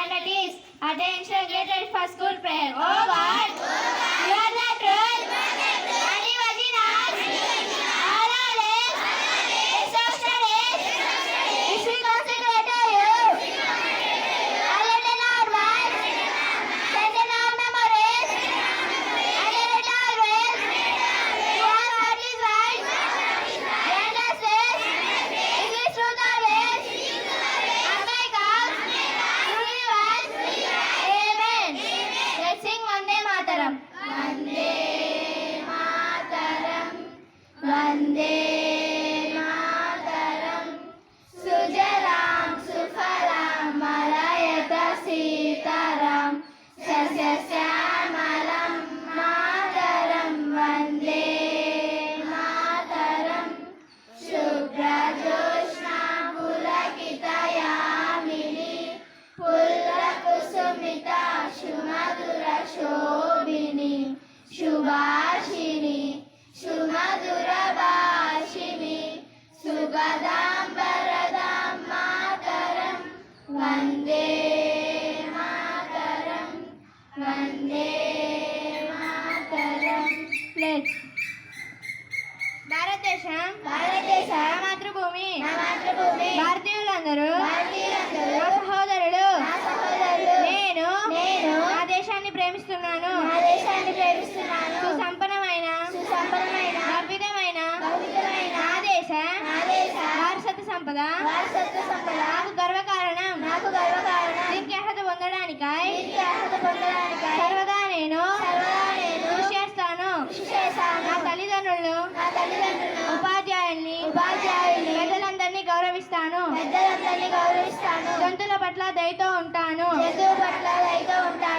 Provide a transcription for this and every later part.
standard is attention gated for school prayer. Oh God, you are the truth. Many vaginas, all are less, exhausted, is we consecrate to you. Alert in our minds, set in our memories, and in it always. You are what is right, grant us this, is this truth always, and make us truly wise. Amen. Let's sing Vande Mataram. Vande Mataram, Vande Mataram, Sujalam Sufalam Malayata Sitaram, Sasyasyaamalam Mataram, Vande Mataram, Shubhrajoshna Pulakitayamini, Pullakusumita Shumadura Shobhini, Shubhashini, Shumadura Bhashini, Sugadam Varadam Mataram, Vande Mataram, Vande Mataram. Let's భారతదేశం నా మాతృభూమి భారతీయులందరూ నా సహోదరులు నేను నా దేశాన్ని ప్రేమిస్తున్నాను సుసంపన్నమైన అద్భుతమైన నా దేశ వారసత్వ సంపద నాకు గర్వకారణం దీనికి అర్హత పొందడానికై సర్వదా నేను కృషి చేస్తాను నా తల్లిదండ్రులను ఉపాధ్యాయుల్ని పెద్దలందరినీ గౌరవిస్తాను జంతువుల పట్ల దయతో ఉంటాను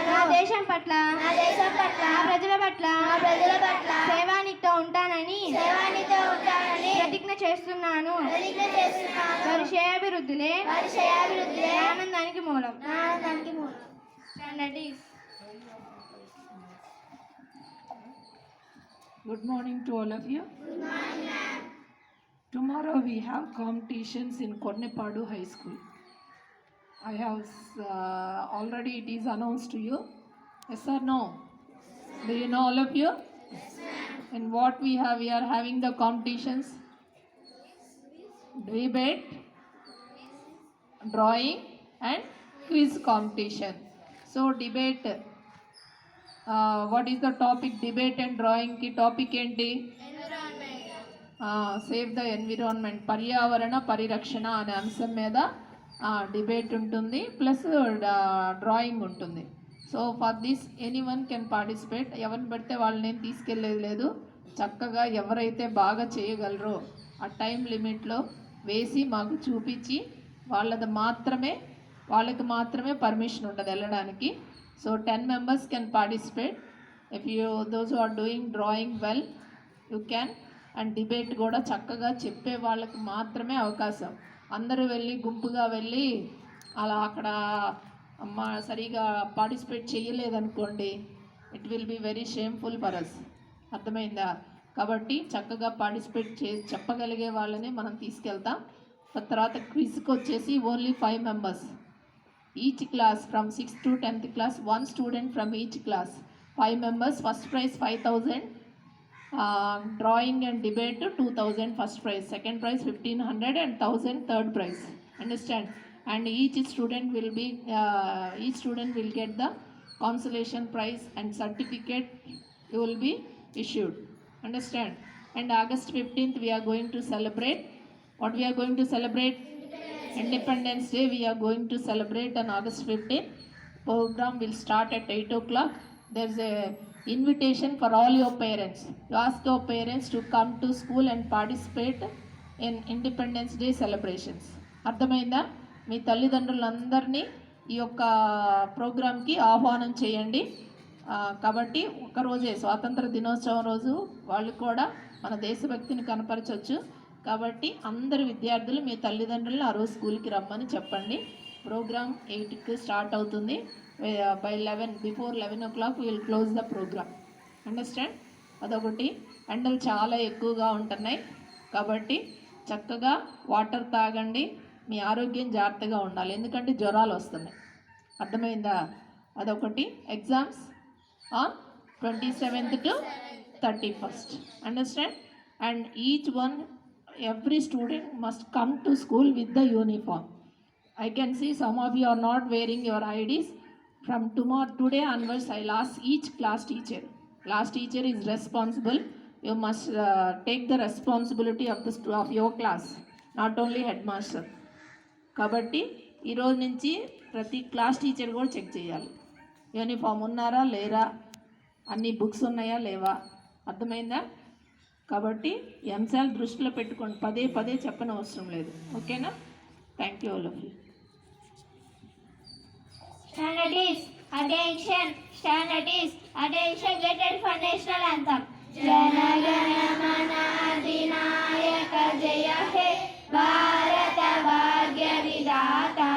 నా దేశం పట్ల నా ప్రజల పట్ల సేవానితో ఉంటానని ప్రతిజ్ఞ చేస్తున్నాను వారి శ్రేయాభివృద్ధులే ఆనందానికి మూలం. Good morning to all of you. Good morning, ma'am. Tomorrow we have competitions in Kornepadu High School. I have already it is announced to you. Yes or no? Do you know all of you? Yes, ma'am. And what we are having the competitions. Debate, drawing and quiz competition. So debate. What is the topic? Debate and drawing ki topic enti? Save the environment, పర్యావరణ పరిరక్షణ అనే అంశం మీద debate ఉంటుంది, plus drawing ఉంటుంది. So for this anyone can participate. ఎవరిని పెడితే వాళ్ళని నేను తీసుకెళ్ళేది లేదు. చక్కగా ఎవరైతే బాగా చేయగలరో ఆ టైం లిమిట్లో వేసి మాకు చూపించి వాళ్ళకి మాత్రమే పర్మిషన్ ఉంటుంది వెళ్ళడానికి. So 10 members can participate. If those who are doing drawing well, you can. And debate కూడా చక్కగా చెప్పే వాళ్ళకి మాత్రమే అవకాశం. అందరూ వెళ్ళి గుంపుగా వెళ్ళి అలా అక్కడ సరిగా పార్టిసిపేట్ చేయలేదనుకోండి, it will be very shameful for us. అర్థమైందా? కాబట్టి చక్కగా పార్టిసిపేట్ చెప్పగలిగే వాళ్ళని మనం తీసుకెళ్తాం. తర్వాత క్విజ్కి వచ్చేసి only 5 members. Each class from 6th to 10th class, 1 student from each class. 5 members. First prize 5,000. Drawing and debate 2,000 first prize. Second prize 1,500 and 1,000 third prize. Understand? And each student will get the consolation prize and certificate will be issued. Understand? And August 15th we are going to celebrate. What we are going to celebrate? Independence Day we are going to celebrate on August 15th. Program will start at 8 o'clock. There's a invitation for all your parents. You ask your parents to come to school and participate in Independence Day celebrations. అర్థమైందా? మీ తల్లిదండ్రులందరినీ ఈ యొక్క ప్రోగ్రామ్కి ఆహ్వానం చేయండి. కాబట్టి ఒకరోజే స్వాతంత్ర దినోత్సవం రోజు వాళ్ళు కూడా మన దేశభక్తిని కనపరచవచ్చు. కాబట్టి అందరు విద్యార్థులు మీ తల్లిదండ్రులను ఆ రోజు స్కూల్కి రమ్మని చెప్పండి. ప్రోగ్రామ్ 8కి స్టార్ట్ అవుతుంది. By 11 before 11 o'clock we will close the program. Understand? అదొకటి. ఎండలు చాలా ఎక్కువగా ఉంటున్నాయి కాబట్టి చక్కగా వాటర్ తాగండి. మీ ఆరోగ్యం జాగ్రత్తగా ఉండాలి, ఎందుకంటే జ్వరాలు వస్తున్నాయి. అర్థమైందా? అదొకటి. Exams on 27th to 31st. Understand? And each one, every student must come to school with the uniform. I can see some of you are not wearing your IDs. From today onwards, I'll ask each class teacher. Class teacher is responsible. You must take the responsibility of your class, not only headmaster. కాబట్టి ఈరోజు నుంచి ప్రతి class teacher కూడా check చేయాలి, uniform ఉన్నారా లేరా, అన్ని books ఉన్నాయా లేవా. అర్థమైందా? కాబట్టి ఈ అంశాలు దృష్టిలో పెట్టుకోండి, పదే పదే చెప్పనవసరం లేదు. ఓకేనా? Thank you all of you. Standards, attention, standards, attention, get ready for national anthem. Jana Gana Mana Adinayaka Jaya He Bharata Bhagya Vidata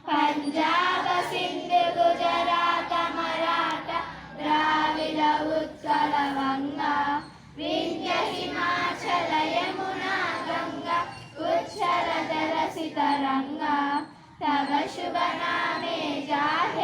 Punjab Sindh Gujarat Maratha Dravida Utkala Vanga Vindhya Himachala Yamuna Ganga Uchchara Jala Sitaranga तव शुभ नामे जाहे